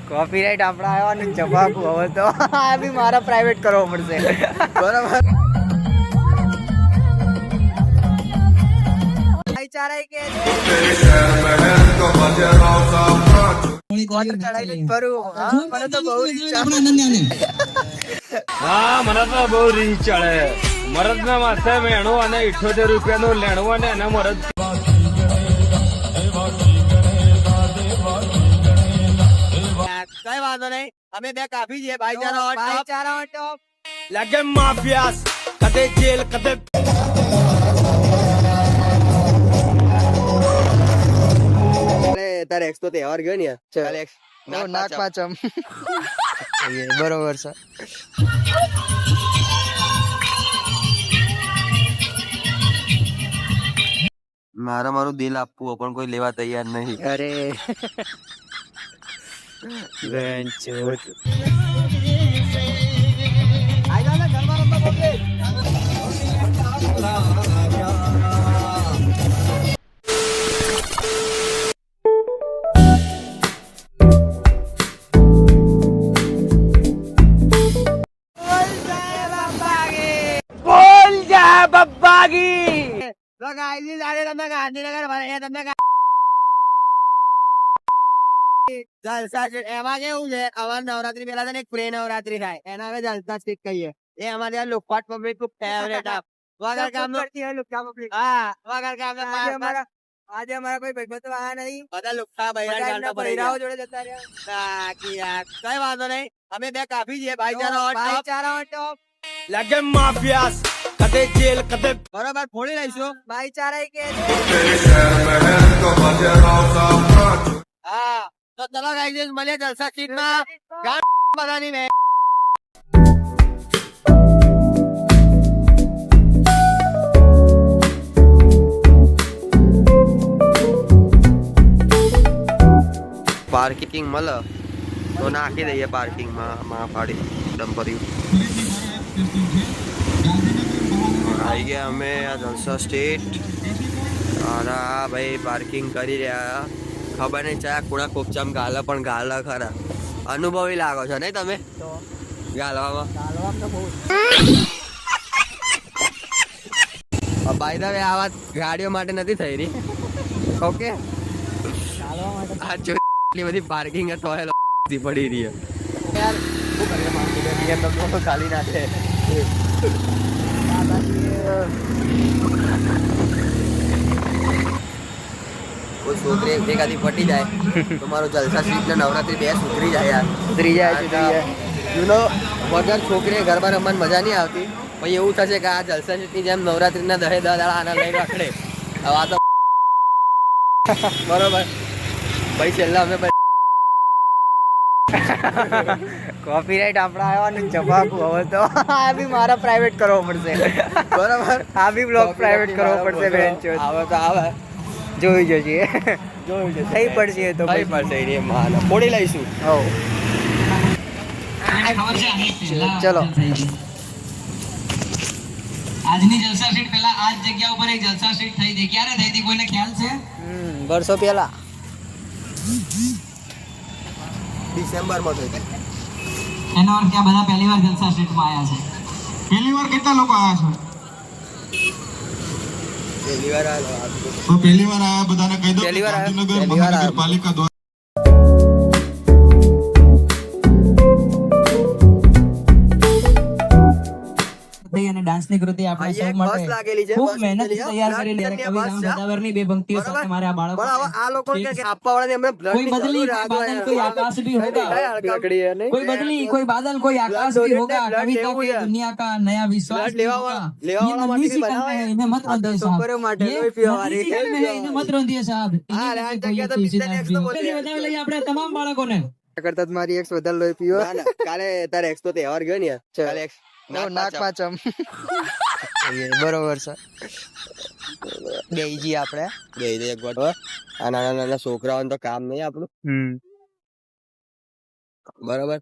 Copyright આપડા આવ્યા ને જવાબ હવે તો આ બી મારા પ્રાઇવેટ કરવો પડશે બરાબર ભાઈચારા કે ચડાઈ ફરું મને તો બહુ ઈચ્છા હા મને તો બહુ રીચ ચડે મરદ ના માથે મેણું અને 78 રૂપિયાનું લેણું અને એના મરદ કઈ વાંધો નહીં અમે બે કાફી છીએ ભાઈચારા ટોપ લાગે માફિયાસ કદે જેલ કદે તારે એક્સ તો તહેવાર ગયો ને ચાલ એક્સ નાક પાંચમ બરોબર છે મારું દિલ આપવું પણ કોઈ લેવા તૈયાર નહીં. અરે વેંચોત બોલ જા બબ્બાગી એમાં કેવું છે અમારે નવરાત્રી પેલા છે ને એક પ્રે નવરાત્રી થાય એના હવે જલસા સ્ટીક કહીએ એ અમારે ત્યાં લુકવાટ પબ્લિક ખૂબ ફેવરેટ આપ વગર કામ હા વગર કામ આજે અમારા કોઈ ભાઈ તો આ નહીં બધા લુકતા બૈરાઓ જોડે જતા રહ્યા કઈ વાંધો નહીં અમે બે કાફી છીએ ભાઈચારા ટોપ લાગે માફિયાસ કદે જેલ કદે બરોબર ફોડી લઈશું ભાઈચારા કે હા તો ચલો ગાઈસ મળીએ જલસા સ્ટ્રીટ માં બધાની મે પાર્કિંગ મળે તો નાખી દઈએ પાર્કિંગમાં ફાડી ડમ્પર્યું આવી ગયા અમે આ જલસા સ્ટેટ અરે ભાઈ પાર્કિંગ કરી રહ્યા ખબર નહીં ચા કોણા કોપચામ ગાલા પણ ગાલા ખરા અનુભવી લાગો છો નહીં તમે ગાલવામાં બાય ધ વે આ વાત ગાડીઓ માટે નથી થઈ રહી ઓકે આ જો એટલી બધી પાર્કિંગ તો પડી રહી યાર શું કરીએ તો ખાલી નાખે કોઈ છોકરી એકાદી પટી જાય તો મારો જલસા સ્ટ્રીટ ને નવરાત્રી બે સુધરી જાય યાર સુધરી જાય યુ નો વગર છોકરીએ ગરબા રમવાની મજા નહીં આવતી પછી એવું થશે કે આ જલસા સ્ટ્રીટની જેમ નવરાત્રીના 10 દાડા આના લઈને રખડે હવે આ તો બરોબર ભાઈ છેલ્લા અમે કોપીરાઈટ આપડા આવ્યા ને જવાબ હવે તો આ બી મારા પ્રાઇવેટ કરવો પડશે બરોબર આ બી બ્લોગ પ્રાઇવેટ કરવો પડશે બેન્ચો આવે તો આવે જોઈ જશે થઈ પડશે તો કઈ પડશે એ માલ ફોડી લઈશું હો ચલો આજની જલસા સીટ પહેલા આ જ જગ્યા ઉપર એક જલસા સીટ થઈ હતી ક્યારે થઈ હતી કોઈને ખ્યાલ છે વર્ષો પહેલા ડિસેમ્બરમાં થઈ હતી એનો અર્થ કે આ બધા પહેલી વાર જલસા સીટમાં આવ્યા છે પહેલી વાર કેટલા લોકો આવ્યા છે પહેલી વાર તો પહેલી વાર આયા બધાને કહી દો પહેલી વાર આયા? ગાંધીનગર પહેલી વાર આયા. મહાનગરપાલિકા દ્વારા અને ડાન્સની કૃતિ આપણે સૌ બસ માટે લાગેલી છે ખૂબ બસ મહેનત લાગેલી છે. તૈયાર કરી લે બસ કવિ રામ છે. ભદાવરની બે પંક્તિઓ સાથે મારે આ બાળકો પણ હવે આ લોકો કે આપવા વાળાને એમને બ્લડ કોઈ બદલી कोई बादल कोई आकाश भी होगा कोई बदली कोई बादल कोई आकाश भी होगा कविता की दुनिया का नया विश्वास भी होगा ये नन्ही सी कलम है इन्हें मत रोंदिए साहब ये नन्ही सी कलम है इन्हें मत रोंदिए साहब बजाવી લઈએ આપણે તમામ બાળકોને કરતા મારી એક્સ વધારે લોહી પીવો કાલે તારે એક્સ તો તહેવાર ગયો ને કાલે એક્સ નાક પાંચમ બરોબર છે બેજી આપણે બે એક વાર આ નાના નાના છોકરાઓને તો કામ નહીં આપણું બરાબર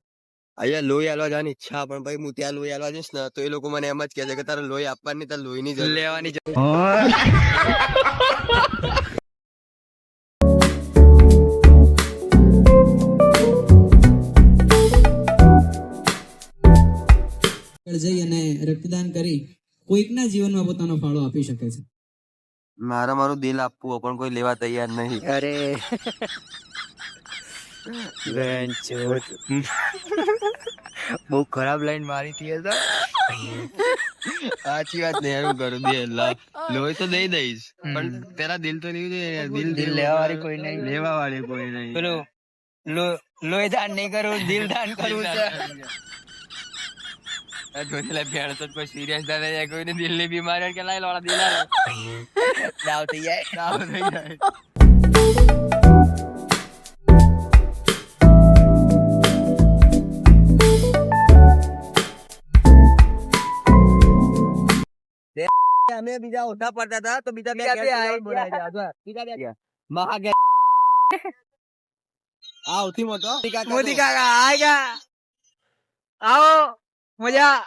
અહીંયા લોહી આલવા જવાની ઈચ્છા પણ ભાઈ હું ત્યાં લોહી આલવા જઈશ ને તો એ લોકો મને એમ જ કહે છે કે તારે લોહી આપવાની તારે લોહી ની જરૂર લેવાની કરી કોઈકના જીવનમાં પોતાનો ફાળો આપી શકે છે. મારું દિલ આપવું પણ કોઈ લેવા તૈયાર નહીં. અરે બહુ ખરાબ લાઈન મારી હતી તો. સાચી વાત ને એવું કરું દે લોહી તો દઈ દઈશ પણ પેલા દિલ તો લેવું જોઈએ. દિલ લેવા વાળી કોઈ નહીં. લેવા વાળી કોઈ નહીં. પેલું લોહી દાન નહીં કરવું, દિલ દાન કરવું છે. ભેળ તો કોઈ સિરિયસ ના થઈ જાય. કોઈને દિલ ની બીમારી કે લાઈ લોડા દિલ દાવ થઈ જાય. થઈ જાય. અમે બીજા ઓછા પડતા હતા તો બીજા બે મહા સૌથી મોટો મોદી કાકા આય ગયા. આવો મજા.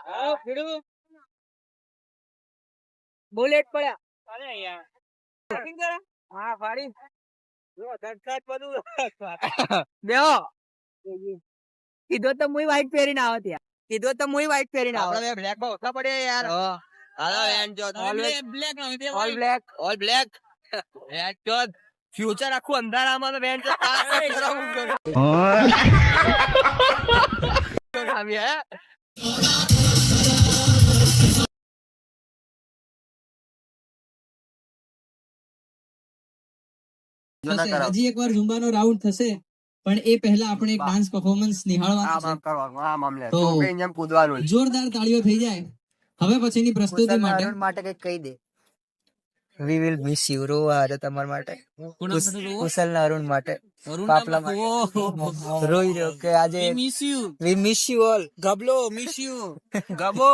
બુલેટ પડ્યા. હા ફાડી બેહો. કીધો તો મુઈ વ્હાઈટ પહેરીને આવો ત્યાં. કીધો તો મુઈ વ્હાઈટ પહેરીને આવો. આપણે બ્લેક માં ઓછા પડે યાર. હાલો વેન જો ઓલ બ્લેક. વેન જો ફ્યુચર આખું અંધારામાં તો વેન જો હજી એકવાર ઝુંબાનો રાઉન્ડ થશે પણ એ પહેલા આપણે એક ડાન્સ પરફોર્મન્સ નિહાળવાનું છે. કૂદવાનું. જોરદાર તાળીઓ થઈ જાય. હવે પછીની પ્રસ્તુતિ માટે કઈક કહી દે. We will miss you. રોવા હારે તમારા માટે. કુશલ ના અરુણ માટે. પાપલા માટે રોઈ રહ્યો કે આજે વી મિસ યુ ઓલ. ગબલો મિસ યુ. ગબો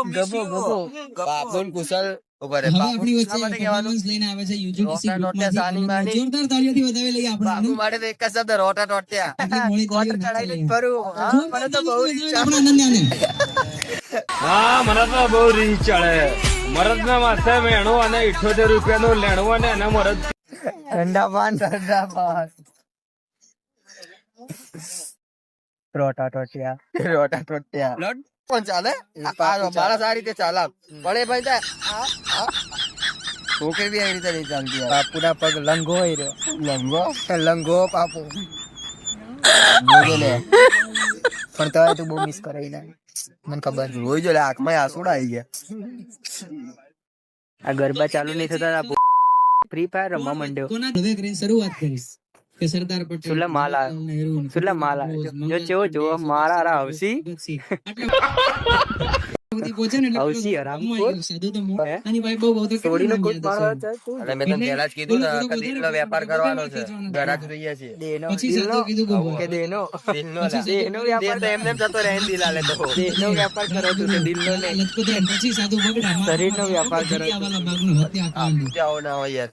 પાપુન કુશલ ઉપર હવે આપણી વચ્ચે performance લઈને આવે છે UGTC ગ્રુપમાંથી. જોરદાર તાળીઓથી વધાવી લઈએ આપણે બાપુ માટે તો એક જ શબ્દ રોટા ટોટ્યા. આપણા અનન્યાને. હા મને તો બહુ રીંચ ચડે. મરદ ના માથે મેણું અને 78 રૂપિયાનું લેણું અને એના મરદ ઠંડા પાન. રોટા ટોટિયા. પણ ચાલે મારા સારી રીતે ચાલે પણ એ ભાઈ છોકરી બી એવી રીતે નહીં ચાલતી. બાપુના પગ લંગો હોય રહ્યો. લંગો પાપુ. પણ તો તું બહુ મિસ કરાવી ના. મને ખબર રોઈ જો આંખમાં આંસુડા આવી ગયા. આ ગરબા ચાલુ નહીં થતા ફ્રી ફાયર રમવા માંડ્યો. કોના હવે કરીને શરૂઆત કરીશ કે સરદાર પટેલ સુલા માલ જો ચેવો જો મારા રા હવસી પહોંચે ને હવસી હરામખોર. આની ભાઈ બહુ છોડીનો કૂદ મારવા અને મેં તને પહેલા જ કીધું ને કે દિલનો વેપાર કરવાનો છે. ઘરાક જોઈએ છીએ. પછી સાથે કીધું કે દેનો દિલનો વ્યાપાર તો એમને જતો રહે દિલ આલે તો દેહનો વ્યાપાર કરો તું કે દિલનો નહીં. લજપત પછી સાધુ બગડા શરીરનો વ્યાપાર કરો. વાલા ભાગનું હત્યાકાંડ. જાઓ ના હોય યાર.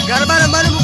ગરબા રમવાનું